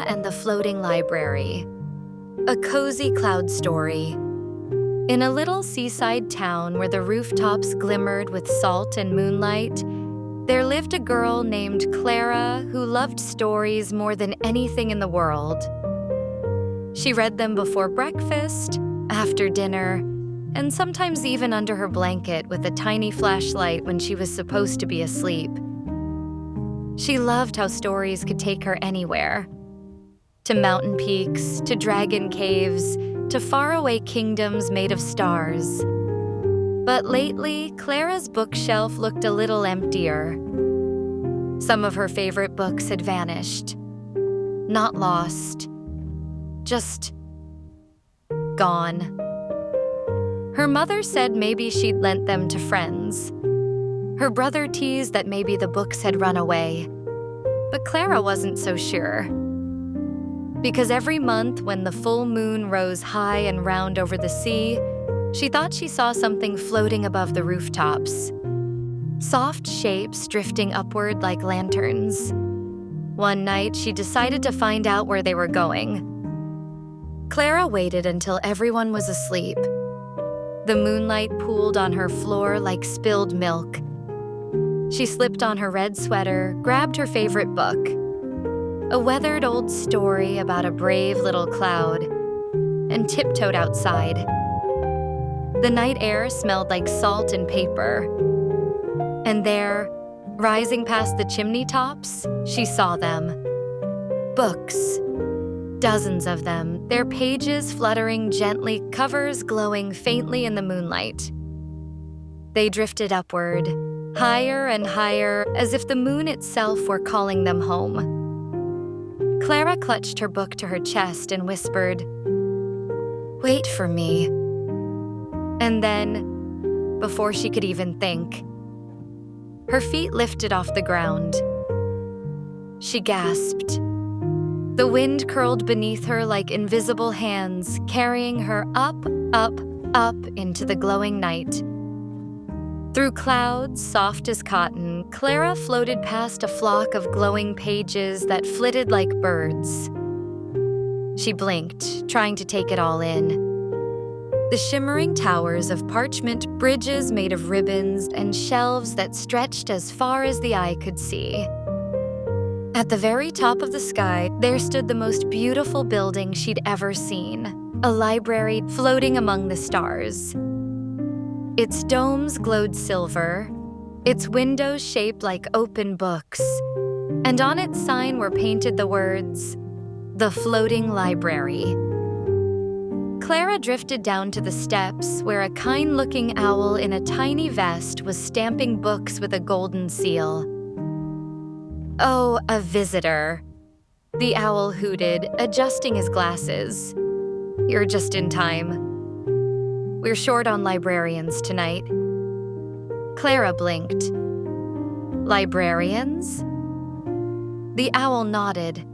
and the Floating Library, a cozy cloud story. In a little seaside town where the rooftops glimmered with salt and moonlight, there lived a girl named Clara who loved stories more than anything in the world. She read them before breakfast, after dinner, and sometimes even under her blanket with a tiny flashlight when she was supposed to be asleep. She loved how stories could take her anywhere. To mountain peaks, to dragon caves, to faraway kingdoms made of stars. But lately, Clara's bookshelf looked a little emptier. Some of her favorite books had vanished. Not lost, just gone. Her mother said maybe she'd lent them to friends. Her brother teased that maybe the books had run away. But Clara wasn't so sure. Because every month when the full moon rose high and round over the sea, she thought she saw something floating above the rooftops. Soft shapes drifting upward like lanterns. One night, she decided to find out where they were going. Clara waited until everyone was asleep. The moonlight pooled on her floor like spilled milk. She slipped on her red sweater, grabbed her favorite book, a weathered old story about a brave little cloud, and tiptoed outside. The night air smelled like salt and paper. And there, rising past the chimney tops, she saw them. Books. Dozens of them, their pages fluttering gently, covers glowing faintly in the moonlight. They drifted upward, higher and higher, as if the moon itself were calling them home. Clara clutched her book to her chest and whispered, "Wait for me." And then, before she could even think, her feet lifted off the ground. She gasped. The wind curled beneath her like invisible hands, carrying her up, up, up into the glowing night. Through clouds soft as cotton, Clara floated past a flock of glowing pages that flitted like birds. She blinked, trying to take it all in. The shimmering towers of parchment, bridges made of ribbons, and shelves that stretched as far as the eye could see. At the very top of the sky, there stood the most beautiful building she'd ever seen, a library floating among the stars. Its domes glowed silver, its windows shaped like open books, and on its sign were painted the words, "The Floating Library." Clara drifted down to the steps where a kind-looking owl in a tiny vest was stamping books with a golden seal. "Oh, a visitor," the owl hooted, adjusting his glasses. "You're just in time. We're short on librarians tonight." Clara blinked. "Librarians?" The owl nodded.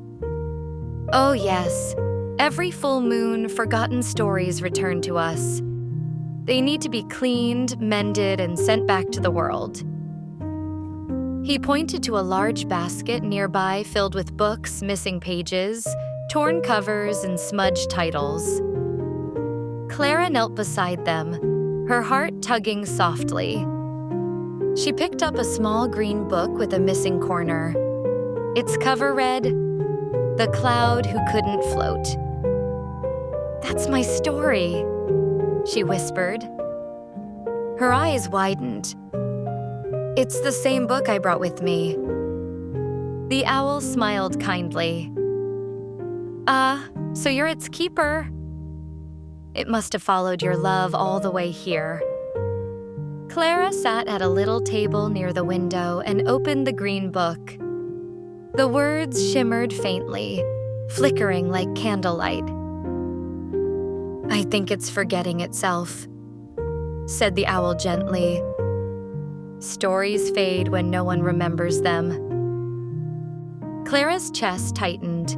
"Oh, yes. Every full moon, forgotten stories return to us. They need to be cleaned, mended, and sent back to the world." He pointed to a large basket nearby filled with books, missing pages, torn covers, and smudged titles. Clara knelt beside them, her heart tugging softly. She picked up a small green book with a missing corner. Its cover read, "The Cloud Who Couldn't Float." "That's my story," she whispered. Her eyes widened. "It's the same book I brought with me." The owl smiled kindly. So you're its keeper." "It must have followed your love all the way here." Clara sat at a little table near the window and opened the green book. The words shimmered faintly, flickering like candlelight. "I think it's forgetting itself," said the owl gently. "Stories fade when no one remembers them." Clara's chest tightened.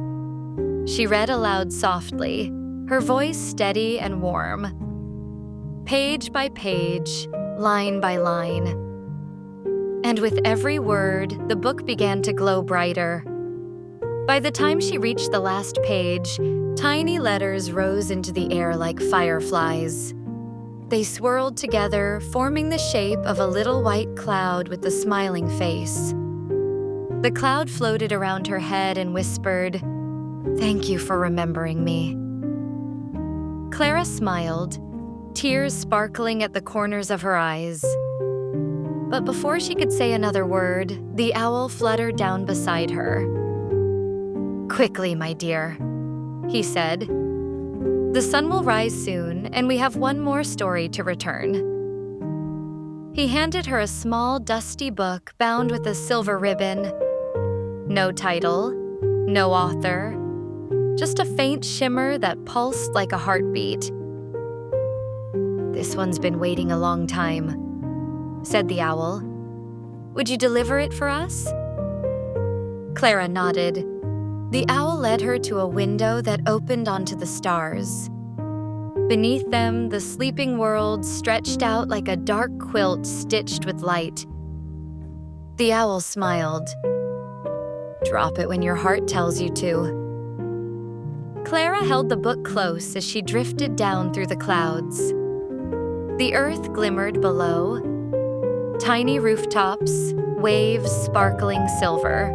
She read aloud softly, her voice steady and warm. Page by page, line by line. And with every word, the book began to glow brighter. By the time she reached the last page, tiny letters rose into the air like fireflies. They swirled together, forming the shape of a little white cloud with a smiling face. The cloud floated around her head and whispered, "Thank you for remembering me." Clara smiled, tears sparkling at the corners of her eyes. But before she could say another word, the owl fluttered down beside her. "Quickly, my dear," he said. "The sun will rise soon, and we have one more story to return." He handed her a small, dusty book bound with a silver ribbon. No title, no author, just a faint shimmer that pulsed like a heartbeat. "This one's been waiting a long time," said the owl. "Would you deliver it for us?" Clara nodded. The owl led her to a window that opened onto the stars. Beneath them, the sleeping world stretched out like a dark quilt stitched with light. The owl smiled. "Drop it when your heart tells you to." Clara held the book close as she drifted down through the clouds. The earth glimmered below, tiny rooftops, waves sparkling silver.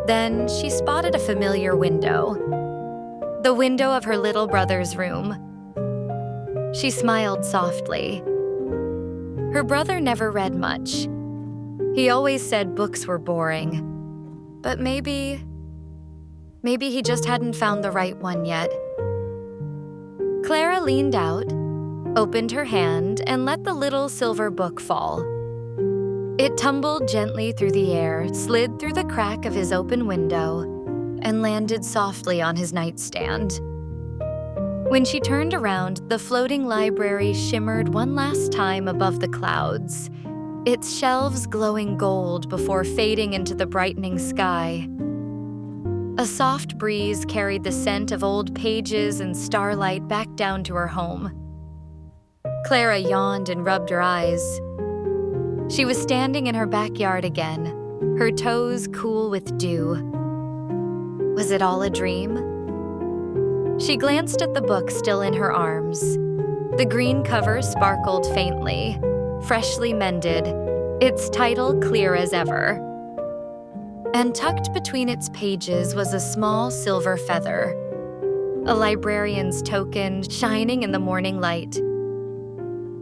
Then she spotted a familiar window, the window of her little brother's room. She smiled softly. Her brother never read much. He always said books were boring. But maybe he just hadn't found the right one yet. Clara leaned out, opened her hand, and let the little silver book fall. It tumbled gently through the air, slid through the crack of his open window, and landed softly on his nightstand. When she turned around, the floating library shimmered one last time above the clouds, its shelves glowing gold before fading into the brightening sky. A soft breeze carried the scent of old pages and starlight back down to her home. Clara yawned and rubbed her eyes. She was standing in her backyard again, her toes cool with dew. Was it all a dream? She glanced at the book still in her arms. The green cover sparkled faintly, freshly mended, its title clear as ever. And tucked between its pages was a small silver feather, a librarian's token shining in the morning light.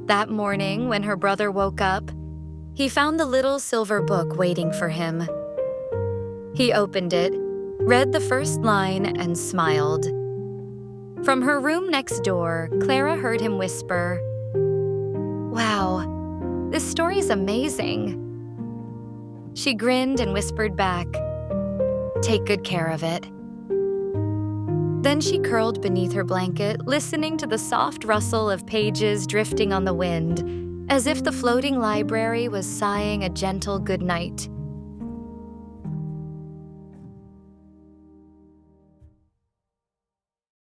That morning, when her brother woke up, he found the little silver book waiting for him. He opened it, read the first line, and smiled. From her room next door, Clara heard him whisper, "Wow, this story's amazing." She grinned and whispered back, "Take good care of it." Then she curled beneath her blanket, listening to the soft rustle of pages drifting on the wind, as if the floating library was sighing a gentle goodnight.